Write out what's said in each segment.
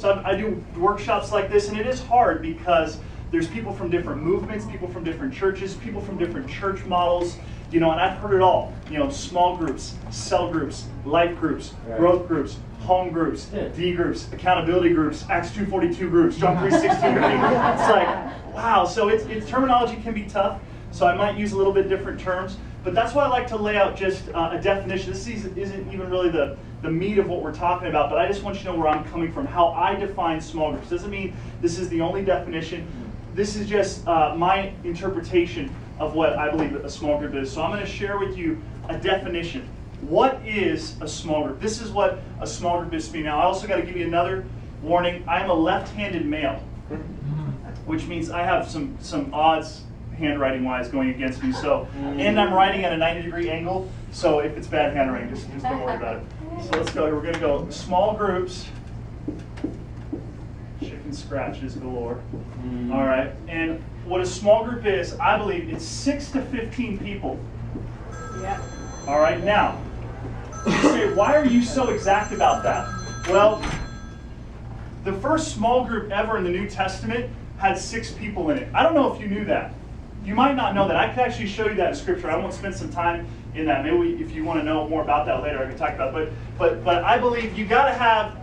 So I do workshops like this, and it is hard because there's people from different movements, people from different churches, people from different church models, and I've heard it all. Small groups, cell groups, life groups, growth groups, home groups, D groups, accountability groups, Acts 2:42 groups, John 3:16 groups. It's like, wow. So it's terminology can be tough. So I might use a little bit different terms, but that's why I like to lay out just a definition. This isn't even really the meat of what we're talking about, but I just want you to know where I'm coming from, how I define small groups. Doesn't mean this is the only definition. This is just my interpretation of what I believe a small group is. So I'm going to share with you a definition. What is a small group? This is what a small group is to me. Now, I also got to give you another warning. I'm a left-handed male, which means I have some odds handwriting-wise going against me. So, and I'm writing at a 90-degree angle. So if it's bad handwriting, just don't worry about it. So let's go. We're going to go small groups. Chicken scratches galore. All right. And what a small group is, I believe, it's 6 to 15 people. Yeah. All right. Now, you say, why are you so exact about that? Well, the first small group ever in the New Testament had 6 people in it. I don't know if you knew that. You might not know that. I could actually show you that in Scripture. I won't spend some time in that. Maybe if you want to know more about that later, I can talk about it. But I believe you got to have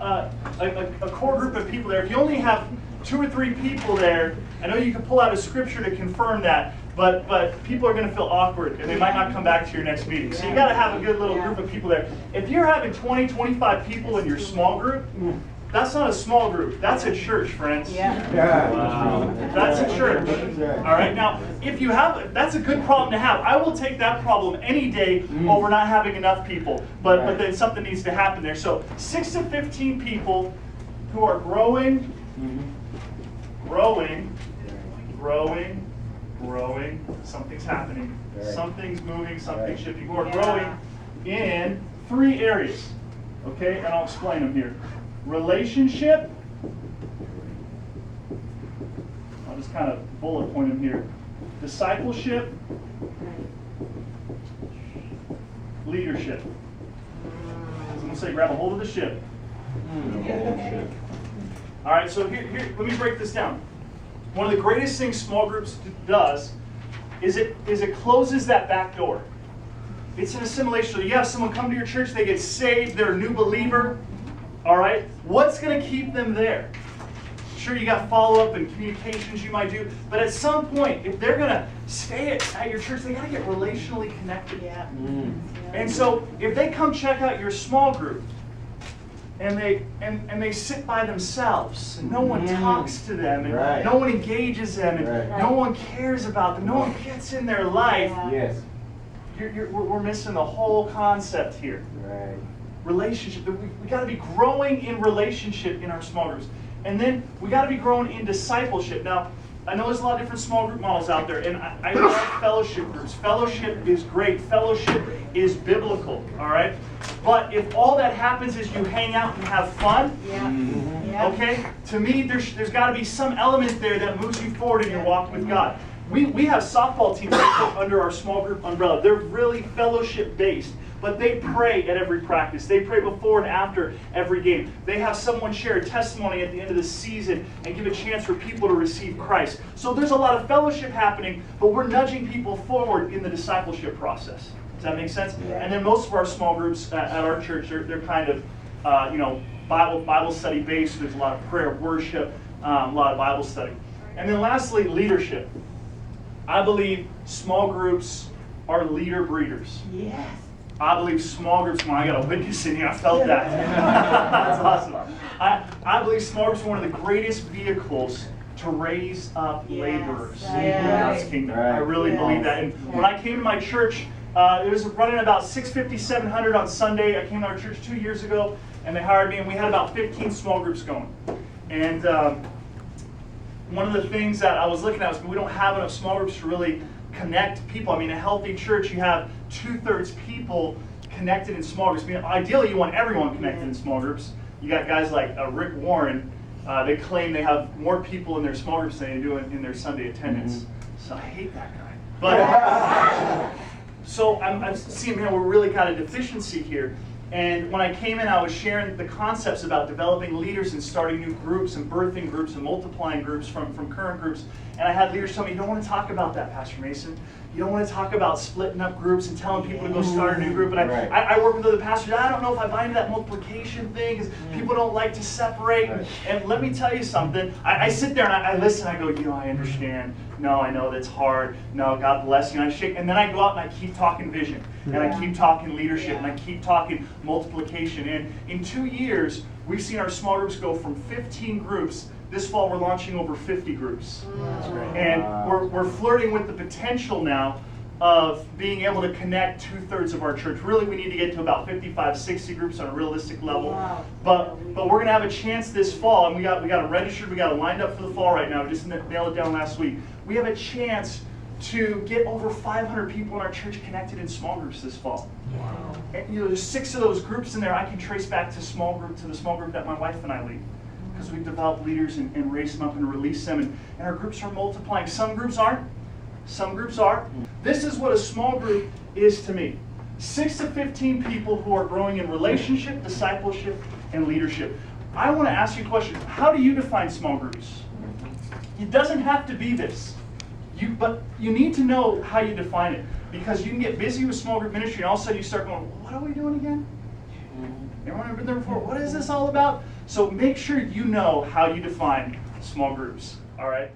a core group of people there. If you only have 2 or 3 people there, I know you can pull out a Scripture to confirm that, but people are going to feel awkward and they might not come back to your next meeting. So you got to have a good little group of people there. If you're having 20, 25 people in your small group, that's not a small group. That's a church, friends. Wow. That's a church. All right. Now, if you have, that's a good problem to have. I will take that problem any day over not having enough people. But then something needs to happen there. So 6 to 15 people who are growing. Something's happening. Something's moving. Something's shifting. Who are growing in 3 areas. Okay, and I'll explain them here. Relationship. I'll just kind of bullet point them here. Discipleship. Leadership. Someone say, grab a hold of the ship. All right, so here, let me break this down. One of the greatest things small groups does is it closes that back door. It's an assimilation. So you have someone come to your church, they get saved, they're a new believer. All right, what's going to keep them there? Sure, you got follow-up and communications you might do, but at some point, if they're going to stay at your church, they got to get relationally connected. Yeah. And so, if they come check out your small group, and they sit by themselves, and no one talks to them, and no one engages them, and no one cares about them, no one gets in their life. Yes. We're missing the whole concept here. Right. Relationship. We got to be growing in relationship in our small groups. And then we got to be growing in discipleship. Now, I know there's a lot of different small group models out there, and I love fellowship groups. Fellowship is great. Fellowship is biblical, all right? But if all that happens is you hang out and have fun, okay? To me, there's got to be some element there that moves you forward in your walk with God. We have softball teams under our small group umbrella. They're really fellowship-based. But they pray at every practice. They pray before and after every game. They have someone share a testimony at the end of the season and give a chance for people to receive Christ. So there's a lot of fellowship happening, but we're nudging people forward in the discipleship process. Does that make sense? Yeah. And then most of our small groups at our church, they're kind of, Bible study based. There's a lot of prayer, worship, a lot of Bible study. And then lastly, leadership. I believe small groups are leader breeders. Yes. I believe small groups, I got a witness in here, I felt that. That's awesome. I believe small groups are one of the greatest vehicles to raise up laborers in God's kingdom. I really believe that. And when I came to my church, it was running about 650, 700 on Sunday. I came to our church 2 years ago, and they hired me, and we had about 15 small groups going. And one of the things that I was looking at was we don't have enough small groups to really connect people. I mean, a healthy church, you have 2/3 people connected in small groups. I mean, ideally, you want everyone connected in small groups. You got guys like Rick Warren. They claim they have more people in their small groups than they do in their Sunday attendance. So I hate that guy. But so I'm seeing, man, we're really got a deficiency here. And when I came in, I was sharing the concepts about developing leaders and starting new groups and birthing groups and multiplying groups from current groups. And I had leaders tell me, you don't want to talk about that, Pastor Mason. You don't want to talk about splitting up groups and telling people to go start a new group. And I work with other pastors. I don't know if I buy into that multiplication thing because people don't like to separate. And let me tell you something. I sit there and I listen. I go, I understand. No, I know that's hard. No, God bless you. And I shake. And then I go out and I keep talking vision. And I keep talking leadership. And I keep talking multiplication. And in 2 years, we've seen our small groups go from 15 groups. This fall, we're launching over 50 groups. And we're flirting with the potential now of being able to connect 2/3 of our church. Really, we need to get to about 55, 60 groups on a realistic level. Wow. But we're going to have a chance this fall, and we got it registered, we got it lined up for the fall right now. We just nailed it down last week. We have a chance to get over 500 people in our church connected in small groups this fall. Wow. And, there's 6 of those groups in there I can trace back to the small group that my wife and I lead. Because we've developed leaders and raised them up and released them, and our groups are multiplying. Some groups aren't. Some groups are. This is what a small group is to me. 6 to 15 people who are growing in relationship, discipleship, and leadership. I want to ask you a question. How do you define small groups? It doesn't have to be this. But you need to know how you define it. Because you can get busy with small group ministry and all of a sudden you start going, what are we doing again? Everyone ever been there before? What is this all about? So make sure you know how you define small groups. All right?